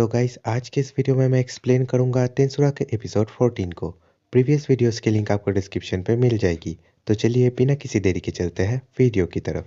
तो गाइस आज के इस वीडियो में मैं एक्सप्लेन करूंगा तेंसुरा के एपिसोड 14 को। प्रीवियस वीडियोस की लिंक आपको डिस्क्रिप्शन पे मिल जाएगी। तो चलिए बिना किसी देरी के चलते हैं वीडियो की तरफ।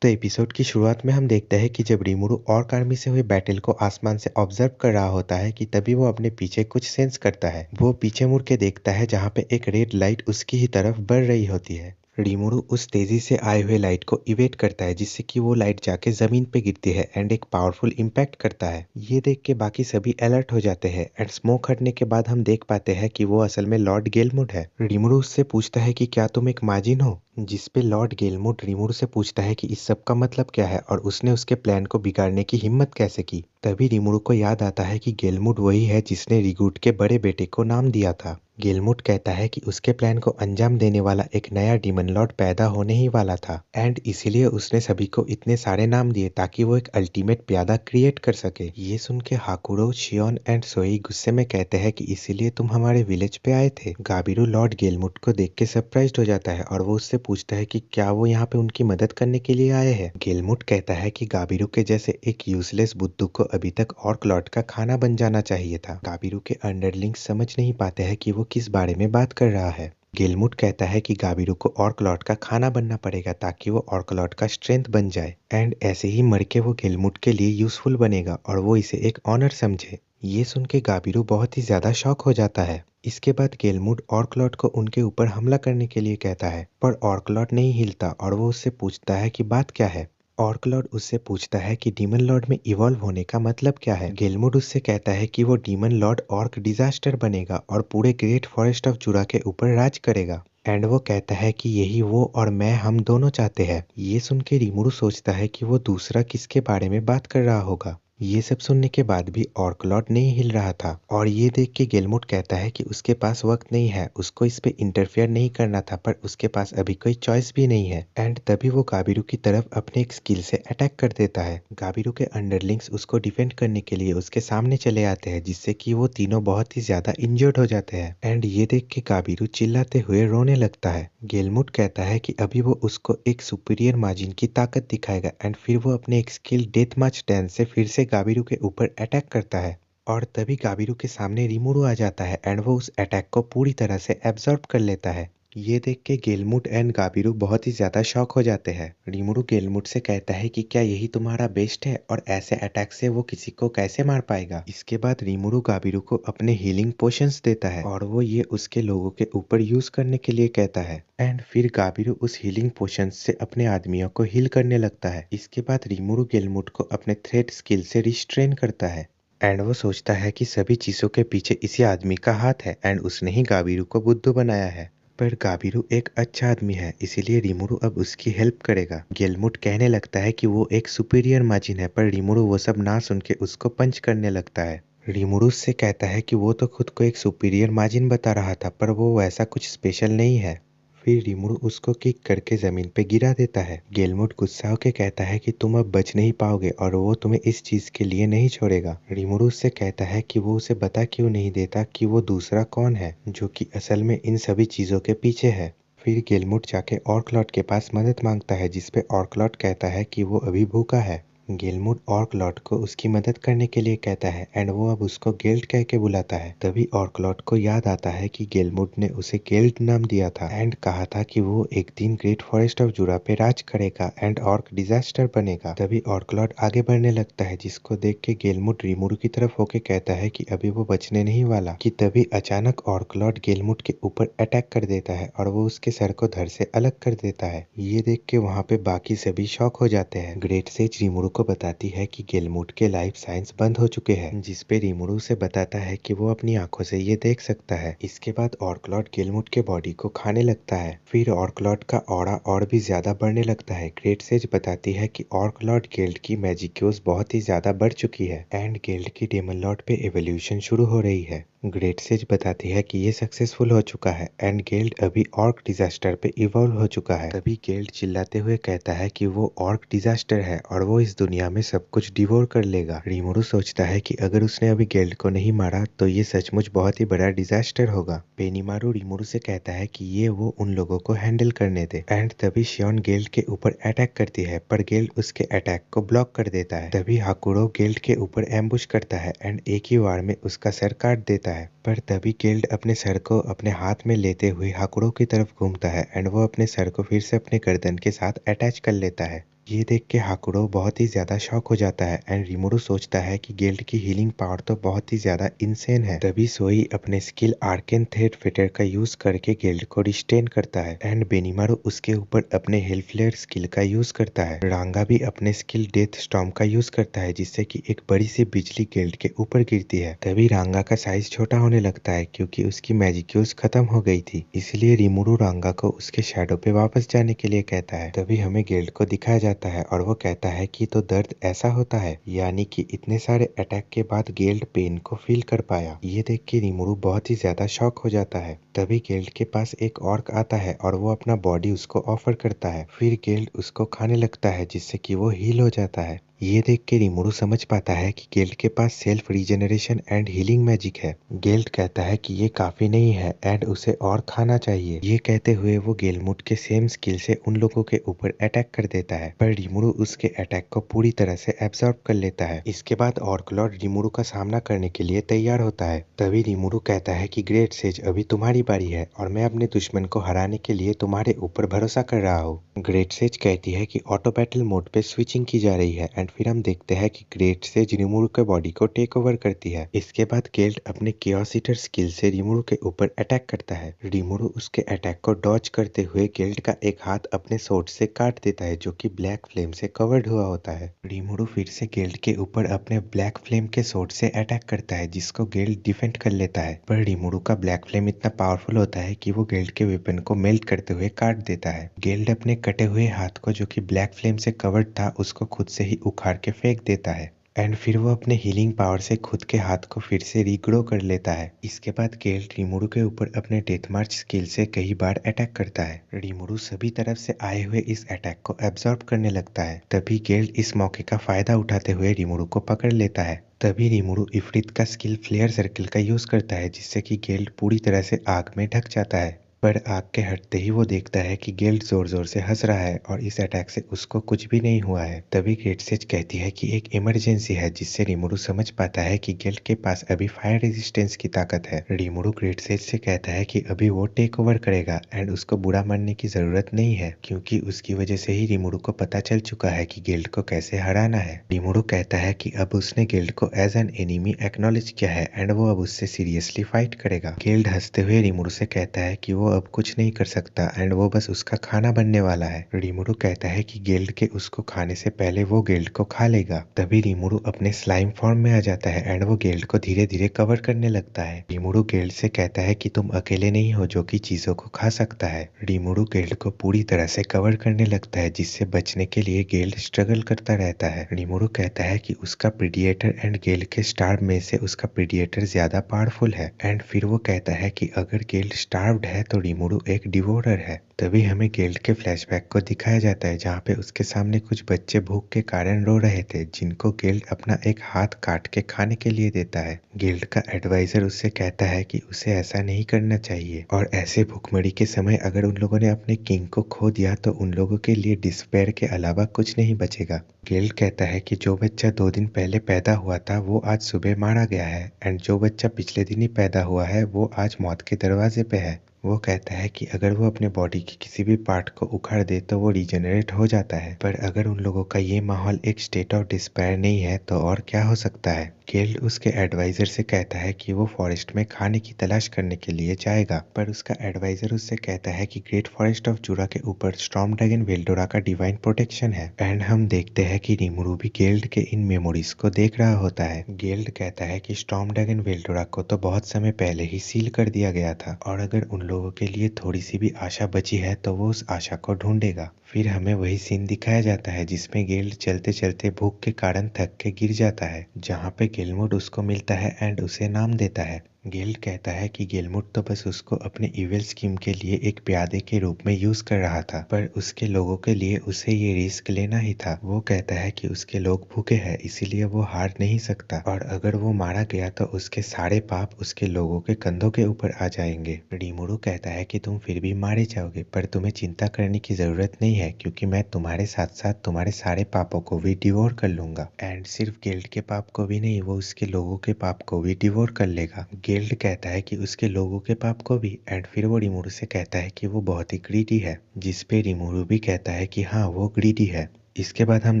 तो एपिसोड की शुरुआत में हम देखते हैं कि जब रीमुरु ऑर्क आर्मी से हुए बैटल को आसमान से ऑब्जर्व कर रहा होता है कि तभी वो अपने पीछे कुछ सेंस करता है। वो पीछे मुड़ के देखता है जहाँ पे एक रेड लाइट उसकी ही तरफ बढ़ रही होती है। रीमुरु उस तेजी से आए हुए लाइट को इवेट करता है जिससे कि वो लाइट जाके जमीन पे गिरती है एंड एक पावरफुल इम्पैक्ट करता है। ये देख के बाकी सभी अलर्ट हो जाते हैं एंड स्मोक हटने के बाद हम देख पाते हैं कि वो असल में लॉर्ड गेलमुड है। रीमुरु उससे पूछता है कि क्या तुम एक माजिन हो, जिसपे लॉर्ड गेलमुड रीमुरु से पूछता है कि इस सब का मतलब क्या है और उसने उसके प्लान को बिगाड़ने की हिम्मत कैसे की। तभी रीमुरु को याद आता है कि गेलमुड वही है जिसने रिगुट के बड़े बेटे को नाम दिया था। गेलमुड कहता है कि उसके प्लान को अंजाम देने वाला एक नया डीमन लॉर्ड पैदा होने ही वाला था एंड इसीलिए उसने सभी को इतने सारे नाम दिए ताकि वो एक अल्टीमेट प्यादा क्रिएट कर सके। ये सुन के हाकुरो, शियोन एंड सोई गुस्से में कहते हैं कि इसीलिए तुम हमारे विलेज पे आए थे। गाबिरू लॉर्ड गेलमुड को देख के सरप्राइज्ड हो जाता है और वो उससे पूछता है कि क्या वो यहाँ पे उनकी मदद करने के लिए आए हैं। गेलमुड कहता है कि गाबिरू के जैसे एक यूजलेस बुद्धू को अभी तक ऑर्क लॉर्ड का खाना बन जाना चाहिए था। गाबिरू के अंडरलिंग्स समझ नहीं पाते हैं कि वो किस बारे में बात कर रहा है। गेलमुड कहता है कि गाबिरू को ऑर्क लॉर्ड का खाना बनना पड़ेगा ताकि वो ऑर्क लॉर्ड का स्ट्रेंथ बन जाए एंड ऐसे ही मर के वो गेलमुड के लिए यूजफुल बनेगा और वो इसे एक ऑनर समझे। ये सुन के गाबिरू बहुत ही ज्यादा शॉक हो जाता है। इसके बाद गेलमुड ऑर्क लॉर्ड को उनके ऊपर हमला करने के लिए कहता है पर ऑर्क लॉर्ड नहीं हिलता और वो उससे पूछता है कि बात क्या है। ऑर्क लॉर्ड उससे पूछता है कि डीमन लॉर्ड में इवॉल्व होने का मतलब क्या है। गेलमुड उससे कहता है कि वो डीमन लॉर्ड ऑर्क डिजास्टर बनेगा और पूरे ग्रेट फॉरेस्ट ऑफ जुरा के ऊपर राज करेगा एंड वो कहता है कि यही वो और मैं हम दोनों चाहते हैं। ये सुन के रीमुरु सोचता है कि वो दूसरा किसके बारे में बात कर रहा होगा। ये सब सुनने के बाद भी ऑर्क लॉर्ड नहीं हिल रहा था और ये देख के गेलमुड कहता है कि उसके पास वक्त नहीं है, उसको इस पे इंटरफेयर नहीं करना था पर उसके पास अभी कोई चॉइस भी नहीं है एंड तभी वो गाबिरू की तरफ अपने एक स्किल से अटैक कर देता है। गाबिरू के अंडरलिंग्स उसको डिफेंड करने के लिए उसके सामने चले आते हैं जिससे कि वो तीनों बहुत ही ज्यादा इंजर्ड हो जाते हैं एंड ये देख के गाबिरू चिल्लाते हुए रोने लगता है। गेलमुड कहता है कि अभी वो उसको एक सुपीरियर मार्जिन की ताकत दिखाएगा एंड फिर वो अपने एक स्किल डेथ मार्च डांस से फिर से गाबिरू के ऊपर अटैक करता है और तभी गाबिरू के सामने रीमुरु आ जाता है एंड वो उस अटैक को पूरी तरह से एब्जॉर्ब कर लेता है। ये देख के गेलमुड एंड गाबिरू बहुत ही ज्यादा शॉक हो जाते हैं। रीमुरु गेलमुड से कहता है कि क्या यही तुम्हारा बेस्ट है और ऐसे अटैक से वो किसी को कैसे मार पाएगा। इसके बाद रीमुरु गाबिरू को अपने हीलिंग पोशंस देता है और वो ये उसके लोगों के ऊपर यूज करने के लिए कहता है एंड फिर गाबिरू उस हीलिंग पोशंस से अपने आदमियों को हील करने लगता है। इसके बाद रीमुरु गेलमुड को अपने थ्रेड स्किल से रिस्ट्रेन करता है एंड वो सोचता है कि सभी चीजों के पीछे इसी आदमी का हाथ है एंड उसने ही गाबिरू को बुद्धू बनाया है। पर गाबिरू एक अच्छा आदमी है इसीलिए रीमुरु अब उसकी हेल्प करेगा। गेलमुड कहने लगता है कि वो एक सुपीरियर माजिन है पर रीमुरु वो सब ना सुन के उसको पंच करने लगता है। रीमुरु से कहता है कि वो तो खुद को एक सुपीरियर माजिन बता रहा था पर वो वैसा कुछ स्पेशल नहीं है। फिर रीमुरु उसको किक करके जमीन पे गिरा देता है। गेलमुड गुस्सा होके कहता है कि तुम अब बच नहीं पाओगे और वो तुम्हें इस चीज के लिए नहीं छोड़ेगा। रीमुरु उससे कहता है कि वो उसे बता क्यों नहीं देता कि वो दूसरा कौन है जो कि असल में इन सभी चीजों के पीछे है। फिर गेलमुड जाके ऑर्क लॉर्ड के पास मदद मांगता है जिसपे ऑर्क लॉर्ड कहता है कि वो अभी भूखा है। गेलमुड ऑर्क लॉर्ड को उसकी मदद करने के लिए कहता है एंड वो अब उसको गेल्ड कह के बुलाता है। तभी ऑर्क लॉर्ड को याद आता है कि गेलमुड ने उसे गेल्ड नाम दिया था एंड कहा था कि वो एक दिन ग्रेट फॉरेस्ट ऑफ जुरा पे राज करेगा एंड ऑर्क डिजास्टर बनेगा। तभी ऑर्क लॉर्ड आगे बढ़ने लगता है जिसको देख के गेलमुड रीमुरु की तरफ होके कहता है कि अभी वो बचने नहीं वाला कि तभी अचानक ऑर्क लॉर्ड गेलमुड के ऊपर अटैक कर देता है और वो उसके सर को धड़ से अलग कर देता है। ये देख के वहाँ पे बाकी सभी शॉक हो जाते हैं। ग्रेट सेज रीमुरु को बताती है कि गेलमुड के लाइफ साइंस बंद हो चुके हैं जिसपे रीमुरु से बताता है कि वो अपनी आंखों से ये देख सकता है। इसके बाद ऑर्क लॉर्ड गेलमुड के बॉडी को खाने लगता है। फिर ऑर्क लॉर्ड का ऑरा और भी ज्यादा बढ़ने लगता है। ग्रेट सेज बताती है कि ऑर्क लॉर्ड गेल्ड की मैजिक यूज बहुत ही ज्यादा बढ़ चुकी है एंड गेल्ड की डेमन लॉर्ड पे एवोल्यूशन शुरू हो रही है। ग्रेट सेज बताती है कि ये सक्सेसफुल हो चुका है एंड गेल्ड अभी ऑर्क डिजास्टर पे इवॉल्व हो चुका है। तभी गेल्ड चिल्लाते हुए कहता है कि वो ऑर्क डिजास्टर है और वो इस दुनिया में सब कुछ डिवोर कर लेगा। रीमुरु सोचता है कि अगर उसने अभी गेल्ड को नहीं मारा तो ये सचमुच बहुत ही बड़ा डिजास्टर होगा। बेनीमारू रीमुरु से कहता है कि ये वो उन लोगों को हैंडल करने दे एंड तभी शियोन गेल्ड के ऊपर अटैक करती है पर गेल्ड उसके अटैक को ब्लॉक कर देता है। तभी हाकुरो गेल्ड के ऊपर एम्बुश करता है एंड एक ही वार में उसका सर काट देता है। पर तभी गेल्ड अपने सर को अपने हाथ में लेते हुए हाकुरो की तरफ घूमता है एंड वो अपने सर को फिर से अपने गर्दन के साथ अटैच कर लेता है। ये देख के हाकुरो बहुत ही ज्यादा शॉक हो जाता है एंड रीमुरु सोचता है कि गेल्ड की हीलिंग पावर तो बहुत ही ज्यादा इंसेन है। तभी सोई अपने स्किल आर्केन थ्रेड फिटर का यूज करके गेल्ड को रिस्टेन करता है एंड बेनीमारू उसके ऊपर अपने हेलफ्लेयर स्किल का यूज करता है। रांगा भी अपने स्किल डेथ स्टॉर्म का यूज करता है जिससे कि एक बड़ी सी बिजली गेल्ड के ऊपर गिरती है। तभी रांगा का साइज छोटा होने लगता है क्योंकि उसकी मैजिक यूज खत्म हो गई थी, इसलिए रीमुरु रांगा को उसके शैडो पे वापस जाने के लिए कहता है। तभी हमें गेल्ड को दिखाया जाता है और वो कहता है कि तो दर्द ऐसा होता है, यानी कि इतने सारे अटैक के बाद गेल्ड पेन को फील कर पाया। ये देख के रीमुरु बहुत ही ज्यादा शॉक हो जाता है। तभी गेल्ड के पास एक ऑर्क आता है और वो अपना बॉडी उसको ऑफर करता है। फिर गेल्ड उसको खाने लगता है जिससे कि वो हील हो जाता है। ये देख के रीमुरु समझ पाता है कि गेल्ड के पास self regeneration and healing magic है। गेल्ड कहता है कि ये काफी नहीं है एंड उसे और खाना चाहिए। ये कहते हुए वो गेलमुट के सेम स्किल से उन लोगों के ऊपर अटैक कर देता है पर रीमुरु उसके अटैक को पूरी तरह से एब्जॉर्ब कर लेता है। इसके बाद ऑर्क लॉर्ड रीमुरु का सामना करने के लिए तैयार होता है। तभी रीमुरु कहता है कि ग्रेट सेज अभी तुम्हारी बारी है और मैं अपने दुश्मन को हराने के लिए तुम्हारे ऊपर भरोसा कर रहा हूँ। ग्रेट सेज कहती है कि ऑटो बैटल मोड पे स्विचिंग की जा रही है एंड फिर हम देखते हैं कि ग्रेट सेज रीमुरु के बॉडी को टेक ओवर करती है। इसके बाद गेल्ड अपने कियोस ईटर स्किल से रीमुरु के ऊपर अटैक करता है। रीमुरु उसके अटैक को डॉज करते हुए गेल्ड का एक हाथ अपने सोर्ड से काट देता है जो कि ब्लैक फ्लेम से कवर्ड हुआ होता है। रीमुरु फिर से गेल्ड के ऊपर अपने ब्लैक फ्लेम के सोर्ड से अटैक करता है जिसको गेल्ड डिफेंड कर लेता है पर रीमुरु का ब्लैक फ्लेम इतना पावरफुल होता है कि वो गेल्ड के वेपन को मेल्ट करते हुए काट देता है। गेल्ड अपने कटे हुए हाथ को जो कि ब्लैक फ्लेम से कवर्ड था उसको खुद से ही उखाड़ के फेंक देता है एंड फिर वो अपने हीलिंग पावर से खुद के हाथ को फिर से रीग्रो कर लेता है। इसके बाद गेल्ड रीमुरु के ऊपर अपने डेथ मार्च स्किल से कई बार अटैक करता है। रीमुरु सभी तरफ से आए हुए इस अटैक को एब्जॉर्ब करने लगता है। तभी गेल्ड इस मौके का फायदा उठाते हुए रीमुरु को पकड़ लेता है। तभी रीमुरु इफ्रित का स्किल फ्लेयर सर्किल का यूज करता है जिससे कि गेल्ड पूरी तरह से आग में ढक जाता है। पर आग के हटते ही वो देखता है कि गेल्ड जोर जोर से हंस रहा है और इस अटैक से उसको कुछ भी नहीं हुआ है। तभी ग्रेट सेज कहती है कि एक इमरजेंसी है जिससे रीमुरु समझ पाता है कि गेल्ड के पास अभी फायर रेजिस्टेंस की ताकत है। रीमुरु ग्रेट सेज से कहता है कि अभी वो टेक ओवर करेगा एंड उसको बुरा मानने की जरूरत नहीं है क्योंकि उसकी वजह से ही रीमुरु को पता चल चुका है कि गेल्ड को कैसे हराना है। रीमुरु कहता है कि अब उसने गेल्ड को एज एन एनिमी एक्नॉलेज किया है एंड वो अब उससे सीरियसली फाइट करेगा। गेल्ड हंसते हुए रीमुरु से कहता है कि वो अब कुछ नहीं कर सकता एंड वो बस उसका खाना बनने वाला है। रीमुरु कहता है कि गेल्ड के उसको खाने से पहले वो गेल्ड को खा लेगा। तभी रीमुरु अपने स्लाइम फॉर्म में आ जाता है एंड वो गेल्ड को धीरे धीरे कवर करने लगता है। रीमुरु गेल्ड से कहता है कि तुम अकेले नहीं हो जो कि चीजों को खा सकता है। रीमुरु गेल्ड को पूरी तरह से कवर करने लगता है जिससे बचने के लिए गेल्ड स्ट्रगल करता रहता है। रीमुरु कहता है कि उसका प्रीडिएटर एंड गेल्ड के स्टार्व में से उसका प्रीडिएटर ज्यादा पावरफुल है एंड फिर वो कहता है कि अगर गेल्ड स्टार्व्ड है तो रीमुरु एक डिवोरर है। तभी हमें गेल्ड के फ्लैशबैक को दिखाया जाता है जहाँ पे उसके सामने कुछ बच्चे भूख के कारण रो रहे थे जिनको गेल्ड अपना एक हाथ काट के खाने के लिए देता है। गेल्ड का एडवाइजर उससे कहता है कि उसे ऐसा नहीं करना चाहिए और ऐसे भूखमरी के समय अगर उन लोगों ने अपने किंग को खो दिया तो उन लोगों के लिए डिस्पेयर के अलावा कुछ नहीं बचेगा। गेल्ड कहता है कि जो बच्चा 2 दिन पहले पैदा हुआ था वो आज सुबह मारा गया है एंड जो बच्चा पिछले दिन ही पैदा हुआ है वो आज मौत के दरवाजे पे है। वो कहता है कि अगर वो अपने बॉडी के किसी भी पार्ट को उखाड़ दे तो वो रीजनरेट हो जाता है पर अगर उन लोगों का ये माहौल एक स्टेट ऑफ डिस्पेयर नहीं है तो और क्या हो सकता है। गेल्ड उसके एडवाइजर से कहता है कि वो फॉरेस्ट में खाने की तलाश करने के लिए जाएगा पर उसका एडवाइजर उससे कहता है कि ग्रेट फॉरेस्ट ऑफ जुरा के ऊपर स्टॉर्म ड्रैगन वेल्डोरा का डिवाइन प्रोटेक्शन है एंड हम देखते हैं कि रीमुरु भी गेल्ड के इन मेमोरीज को देख रहा होता है। गेल्ड कहता है कि स्टॉर्म ड्रैगन वेल्डोरा को तो बहुत समय पहले ही सील कर दिया गया था और अगर उन लोगों के लिए थोड़ी सी भी आशा बची है तो वो उस आशा को ढूंढेगा। फिर हमें वही सीन दिखाया जाता है जिसमें गेल्ड चलते चलते भूख के कारण थक के गिर जाता है जहाँ पे गेलमुड उसको मिलता है एंड उसे नाम देता है। गेल्ड कहता है कि गेलमुट तो बस उसको अपने इविल स्कीम के लिए एक प्यादे के रूप में यूज कर रहा था, पर उसके लोगों के लिए उसे ये रिस्क लेना ही था। वो कहता है कि उसके लोग भूखे हैं, इसीलिए वो हार नहीं सकता, और अगर वो मारा गया तो उसके सारे पाप उसके लोगों के कंधों के ऊपर आ जाएंगे। रीमुरु कहता है कि तुम फिर भी मारे जाओगे, पर तुम्हें चिंता करने की जरूरत नहीं है, क्योंकि मैं तुम्हारे साथ साथ तुम्हारे सारे पापों को भी डिवोर कर लूंगा। एंड सिर्फ गेल्ड के पाप को भी नहीं, वो उसके लोगों के पाप को भी डिवोर कर लेगा। गेल्ड कहता है कि उसके लोगों के पाप को भी, एंड फिर वो रीमुरु से कहता है कि वो बहुत ही ग्रीडी है, जिस पे रीमुरु भी कहता है कि हाँ वो ग्रीडी है। इसके बाद हम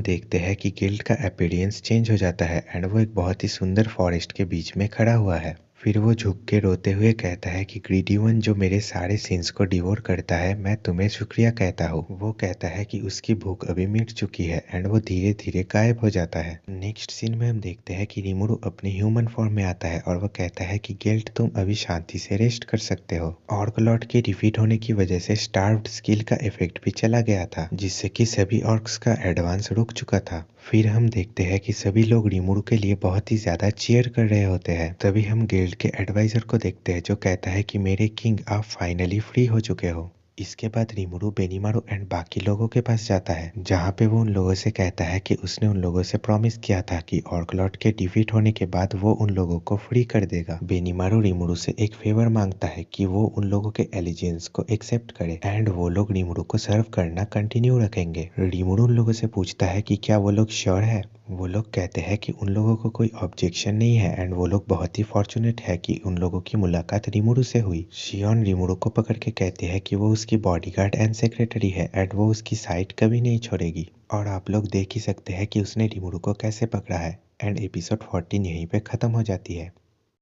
देखते हैं कि गिल्ड का अपीयरेंस चेंज हो जाता है एंड वो एक बहुत ही सुंदर फॉरेस्ट के बीच में खड़ा हुआ है। फिर वो झुक के रोते हुए कहता है कि ग्रीडी वन जो मेरे सारे सिंस को डिवोर करता है, मैं तुम्हें शुक्रिया कहता हूँ। वो कहता है कि उसकी भूख अभी मिट चुकी है एंड वो धीरे धीरे गायब हो जाता है। नेक्स्ट सीन में हम देखते हैं कि रीमुरु अपने ह्यूमन फॉर्म में आता है और वो कहता है कि गिल्ड तुम अभी शांति से रेस्ट कर सकते हो। ऑर्क लॉर्ड के डिफीट होने की वजह से स्टार्व्ड स्किल का इफेक्ट भी चला गया था, जिससे कि सभी ऑर्क्स का एडवांस रुक चुका था। फिर हम देखते हैं कि सभी लोग रीमुरु के लिए बहुत ही ज्यादा चीयर कर रहे होते हैं। तभी हम गिल्ड के एडवाइजर को देखते हैं, जो कहता है कि मेरे किंग आप फाइनली फ्री हो चुके हो। इसके बाद रीमुरु बेनीमारू एंड बाकी लोगों के पास जाता है, जहाँ पे वो उन लोगों से कहता है कि उसने उन लोगों से प्रॉमिस किया था कि ऑर्क लॉर्ड के डिफीट होने के बाद वो उन लोगों को फ्री कर देगा। बेनीमारू रीमुरु से एक फेवर मांगता है कि वो उन लोगों के एलिजेंस को एक्सेप्ट करे एंड वो लोग रीमुरु को सर्व करना कंटिन्यू रखेंगे। रीमुरु उन लोगों से पूछता है कि क्या वो लोग श्योर है। वो लोग कहते हैं कि उन लोगों को कोई ऑब्जेक्शन नहीं है एंड वो लोग बहुत ही फॉर्चुनेट है कि उन लोगों की मुलाकात रीमुरु से हुई। शियोन रीमुरु को पकड़ के कहते हैं कि वो उसकी बॉडीगार्ड एंड सेक्रेटरी है एंड वो उसकी साइड कभी नहीं छोड़ेगी। और आप लोग देख ही सकते हैं कि उसने रीमुरु को कैसे पकड़ा है। एंड एपिसोड 14 यहीं पे खत्म हो जाती है।